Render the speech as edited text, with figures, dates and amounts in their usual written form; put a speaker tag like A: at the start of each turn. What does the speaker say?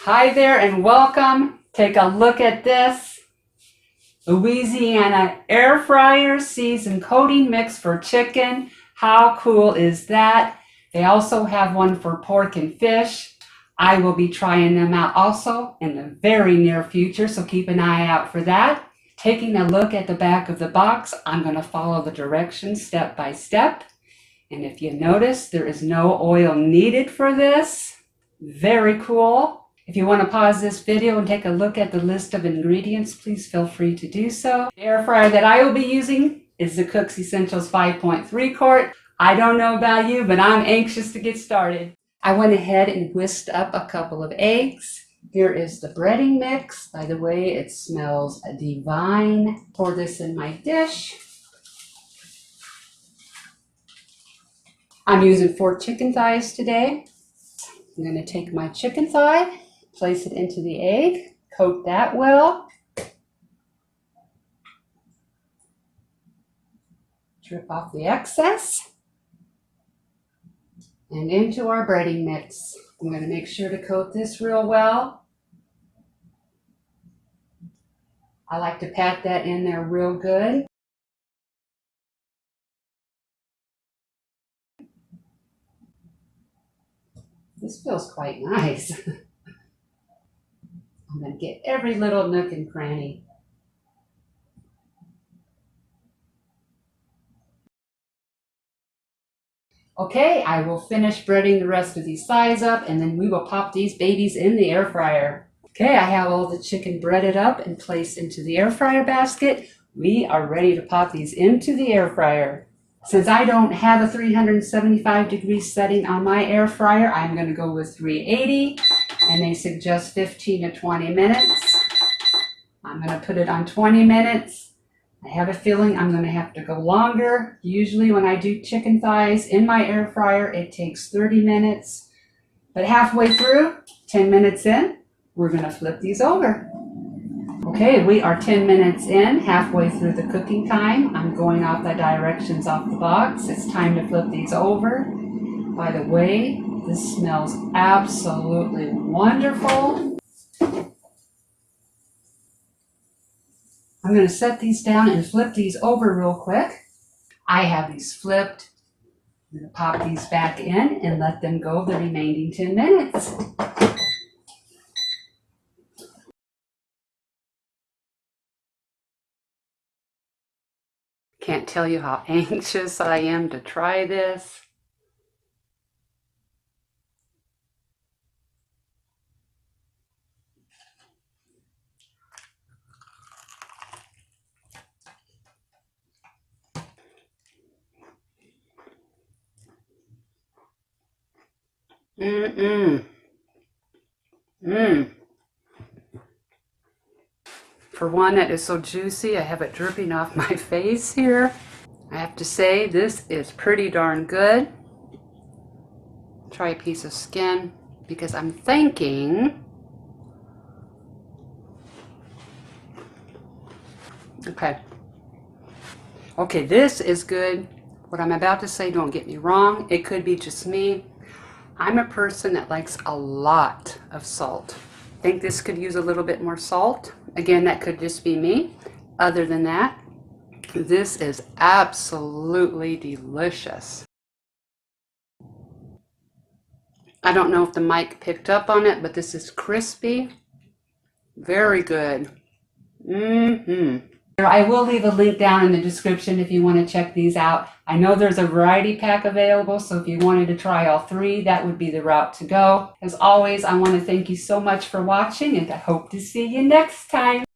A: Hi there and welcome. Take a look at this. Louisiana air fryer seasoned coating mix for chicken. How cool is that? They also have one for pork and fish. I will be trying them out also in the very near future, so keep an eye out for that. Taking a look at the back of the box, I'm going to follow the directions step by step. And if you notice, there is no oil needed for this. Very cool. If you want to pause this video and take a look at the list of ingredients, please feel free to do so. The air fryer that I will be using is the Cook's Essentials 5.3 quart. I don't know about you, but I'm anxious to get started. I went ahead and whisked up a couple of eggs. Here is the breading mix. By the way, it smells divine. Pour this in my dish. I'm using 4 chicken thighs today. I'm going to take my chicken thigh, place it into the egg, coat that well. Drip off the excess. And into our breading mix. I'm going to make sure to coat this real well. I like to pat that in there real good. This feels quite nice. I'm going to get every little nook and cranny. Okay, I will finish breading the rest of these thighs up and then we will pop these babies in the air fryer. Okay, I have all the chicken breaded up and placed into the air fryer basket. We are ready to pop these into the air fryer. Since I don't have a 375-degree setting on my air fryer, I'm going to go with 380, and they suggest 15 to 20 minutes. I'm going to put it on 20 minutes. I have a feeling I'm going to have to go longer. Usually when I do chicken thighs in my air fryer, it takes 30 minutes. But halfway through, 10 minutes in, we're going to flip these over. Okay, we are 10 minutes in, halfway through the cooking time. I'm going off the directions off the box. It's time to flip these over. By the way, this smells absolutely wonderful. I'm going to set these down and flip these over real quick. I have these flipped. I'm going to pop these back in and let them go the remaining 10 minutes. Can't tell you how anxious I am to try this. For one that is so juicy, I have it dripping off my face here. I have to say, this is pretty darn good. Try a piece of skin because I'm thinking, okay, this is good. What I'm about to say, don't get me wrong, it could be just me. I'm a person that likes a lot of salt. I think this could use a little bit more salt. Again, that could just be me. Other than that, this is absolutely delicious. I don't know if the mic picked up on it, but this is crispy. Very good. I will leave a link down in the description if you want to check these out. I know there's a variety pack available, so if you wanted to try all 3, that would be the route to go. As always, I want to thank you so much for watching, and I hope to see you next time.